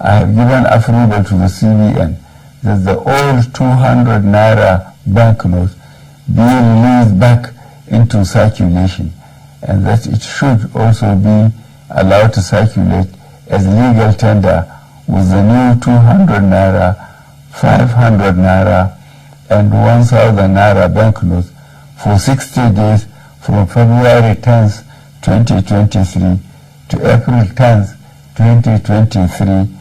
I have given approval to the CBN that the old 200 Naira banknotes be released back into circulation, and that it should also be allowed to circulate as legal tender with the new 200 Naira, 500 Naira, and 1,000 Naira banknotes for 60 days from February 10th, 2023 to April 10th, 2023,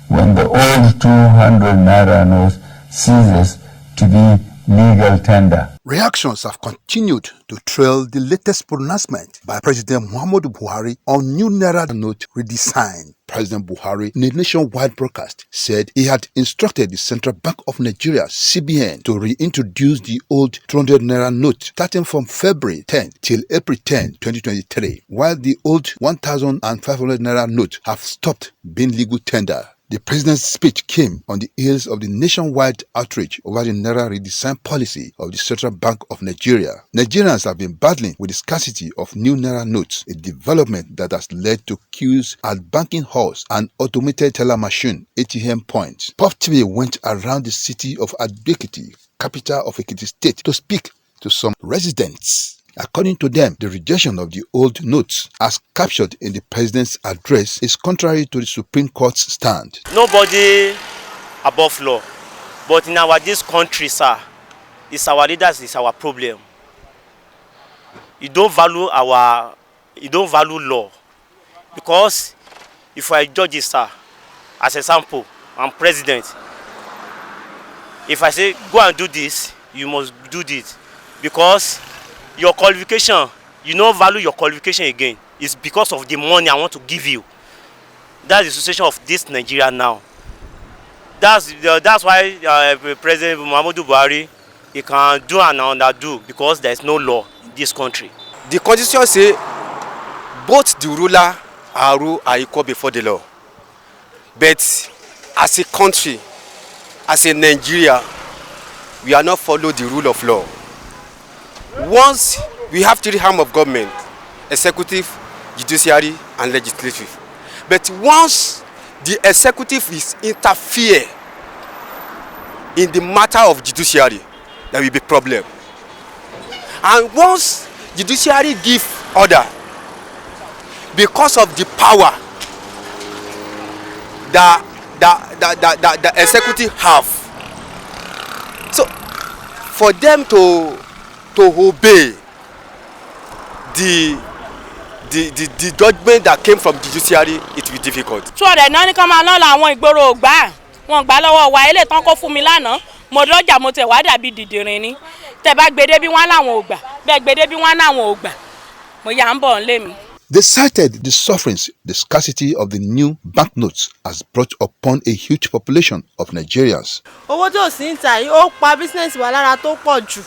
when the old 200 Naira notes ceases to be legal tender. Reactions have continued to trail the latest pronouncement by President Muhamadu Buhari on new Naira note redesign. President Buhari, in a nationwide broadcast, said he had instructed the Central Bank of Nigeria, CBN, to reintroduce the old 200 Naira note starting from February 10 till April 10, 2023, while the old 1,500 Naira note have stopped being legal tender. The president's speech came on the heels of the nationwide outrage over the Naira redesign policy of the Central Bank of Nigeria. Nigerians have been battling with the scarcity of new Naira notes, a development that has led to queues at banking halls and automated teller machine ATM points. Puff TV went around the city of Ekiti, capital of Ekiti State, to speak to some residents. According to them, the rejection of the old notes, as captured in the president's address, is contrary to the Supreme Court's stand. Nobody above law, but in this country, sir, it's our leaders, it's our problem. You don't value law, because if I judge it, sir, as example, I'm president. If I say go and do this, you must do this, because your qualification, you don't value your qualification again. It's because of the money I want to give you. That's the situation of this Nigeria now. That's why President Muhamadu Buhari, he can do and underdo, because there is no law in this country. The constitution says both the ruler and rule are equal before the law. But as a country, as a Nigeria, we are not follow the rule of law. Once we have three arms of government: executive, judiciary, and legislative. But once the executive is interfere in the matter of judiciary, there will be problem. And once judiciary give order, because of the power that the executive have, so for them to obey the judgment that came from the judiciary, it will be difficult. So ọ̀rẹ́ náà ní ká máa ná làwọn ìgboro ògbà wọn gbà lọ́wọ́ wa ilé tán kó fún mi lánàá mo lọ́jà mo tẹ̀ wá dàbí dìdìrín ni tẹ́ bá gbèdé bí wọ́n láwọn ò gbà bẹ́ẹ̀ gbèdé bí wọ́n láwọn ò gbà mo yà ń bọ̀ ńlé mi. They cited the sufferings the scarcity of the new banknotes has brought upon a huge population of Nigerians. Owó tó sì ń tà yìí ó pa business wa lára tó pọ̀ jù,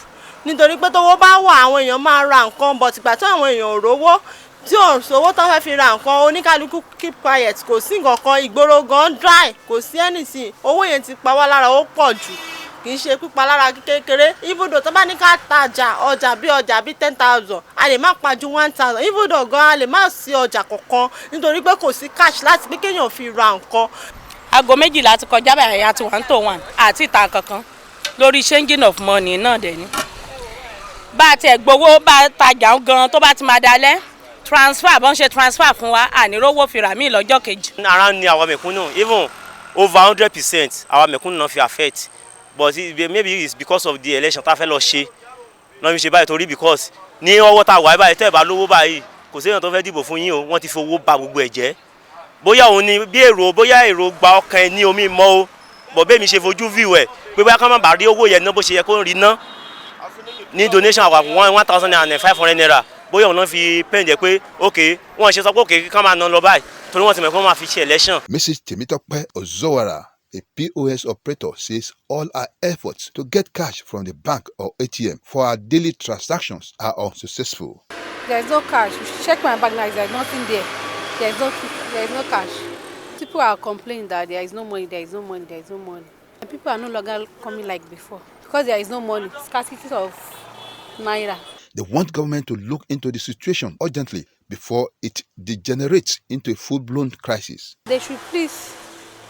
nítorí pé tówó bá wà àwọn èèyàn máa ra nǹkan, but ìgbà tí àwọn èèyàn ò rówó tí ò sówó tán fẹ́ fi ra nǹkan, oníkálukú keep quiet, kò sí nǹkan kan, ìgboro gan dry, kò sí anything. Owó yẹn ti pa wá lára ó pọ̀ jù, kì í ṣe pípa lára kékeré. Ibùdó tó bá ní ká tajà ọjà bí 10,000, a lè má pa ju 1,000. Ibùdó gan a lè má sí ọjà kankan nítorí pé kò sí cash láti pé kéèyàn fi ra nǹkan. Aago 12 ti kọjá báyìí àti 1 to 1 àti ìta kankan lórí changing of money náà dẹ̀ ni. Bá ti gbowó bá tajà gan tó bá ti máa dalẹ̀ transfer bọ́n ṣe transfer fún wa ànírówó fi rà mí lọ́jọ́ kejì. Ara ni àwọn mẹ̀kúnnù, even over 100% àwọn mẹ̀kúnnù náà fi affect, but maybe it's because of the election tá fẹ́ lọ ṣe náà fi ṣe báyìí, torí because ní ọwọ́ tá wà báyìí tẹ́ bá lówó báyìí kò séèyàn tó fẹ́ dìbò fún yín o, wọ́n ti fi owó bà gbogbo ẹ̀ jẹ́. Bóyá òun ni bí bóyá èrò gba ọkàn ẹ ní omi mọ́ o, but bẹ́ẹ̀ mi ṣe fojú view ẹ̀ pé bóyá ká má bàa rí owó yẹn ná bó ṣe yẹ kó rí ná ní donation àwa 1,500 naira, bóyá òun náà fi pẹ́ǹdẹ̀ pé ok wọ́n ṣe sọ pé ok ká máa ná lọ báyìí torí wọ́n ti mọ̀ pé wọ́n máa fi ṣe election. Mrs. Temitope Ozowara, a POS operator, says all her efforts to get cash from the bank or ATM for her daily transactions are unsuccessful. There is no cash. You check my bank now, there is nothing there. There is no cash. People are complaining that there is no money, there is no money, there is no money. And people are no longer coming like before because there is no money. Scarcity of Naira. They want government to look into the situation urgently before it degenerates into a full-blown crisis. They should please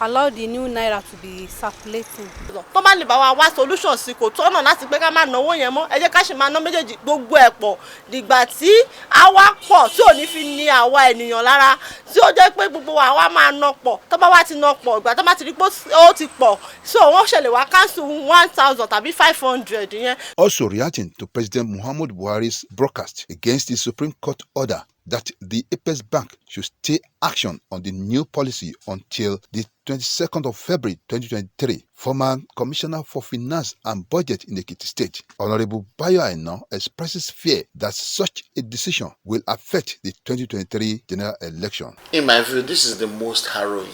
allow the new naira to be circulating. tó bá lè bá wa wá solution sí kò tọ́nà láti pé ká má náwó yẹn mọ́ ẹ jẹ́ ká ṣe máa ná méjèèjì gbogbo ẹ̀ pọ̀ dìgbà tí àwa pọ̀ tí ò ní fi ní àwa ènìyàn lára tí ó jẹ́ pé gbogbo àwa máa ná pọ̀ tó bá wá ti ná pọ̀ ìgbà tó bá ti rí pé ó ti pọ̀ so wọ́n ṣẹlẹ̀ wá cancel 1,000 tàbí 500 yẹn. Also reacting to President Muhamadu Buhari's broadcast against the Supreme Court order that the Apex Bank should stay action on the new policy until the 22nd of February 2023. Former Commissioner for Finance and Budget in Ekiti State, Honorable Bayo Aina, expresses fear that such a decision will affect the 2023 general election. In my view, this is the most harrowing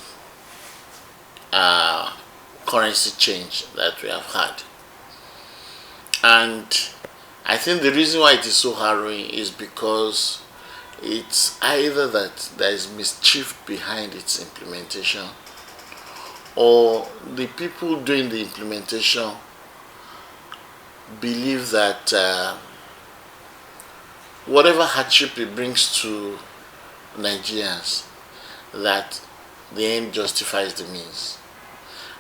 currency change that we have had. And I think the reason why it is so harrowing is because it's either that there is mischief behind its implementation, or the people doing the implementation believe that whatever hardship it brings to Nigerians, that the end justifies the means.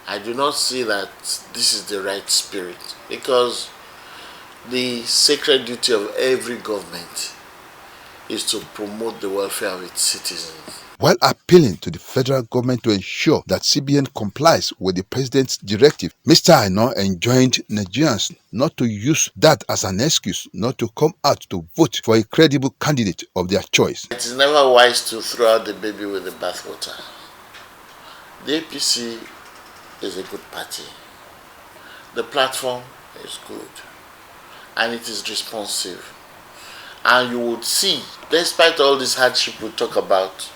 I do not see that this is the right spirit, because the sacred duty of every government is to promote the welfare of its citizens. While appealing to the federal government to ensure that CBN complies with the president's directive, Mr. Aina enjoined Nigerians not to use that as an excuse not to come out to vote for a credible candidate of their choice. It is never wise to throw out the baby with the bathwater. The APC is a good party. The platform is good, and it is responsive. And you would see, despite all this hardship we talk about,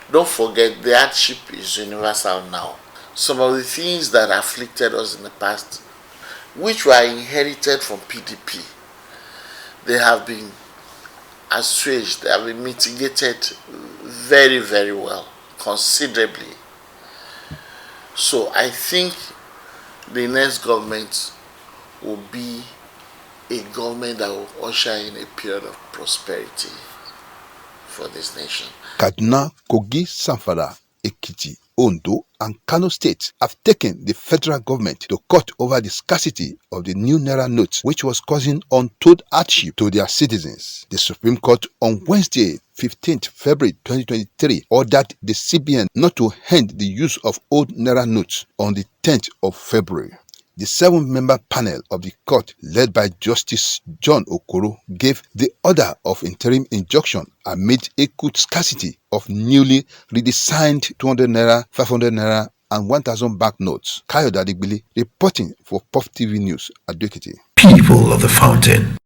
don't forget the hardship is universal now. Some of the things that afflicted us in the past, which were inherited from PDP, they have been assuaged, they have been mitigated very, very well, considerably. So I think the next government will be a government that will usher in a period of prosperity for this nation. Kaduna, Kogi, Zamfara, Ekiti, Ondo, and Kano states have taken the federal government to court over the scarcity of the new Naira notes, which was causing untold hardship to their citizens. The Supreme Court on Wednesday, 15th February 2023, ordered the CBN not to end the use of old Naira notes on the 10th of February. The 7-member panel of the court, led by Justice John Okoro, gave the order of interim injunction amid acute scarcity of newly redesigned 200 Naira, 500 Naira, and 1,000 banknotes. Kayode Adigbile reporting for Puff TV News at Ekiti. People of the Fountain.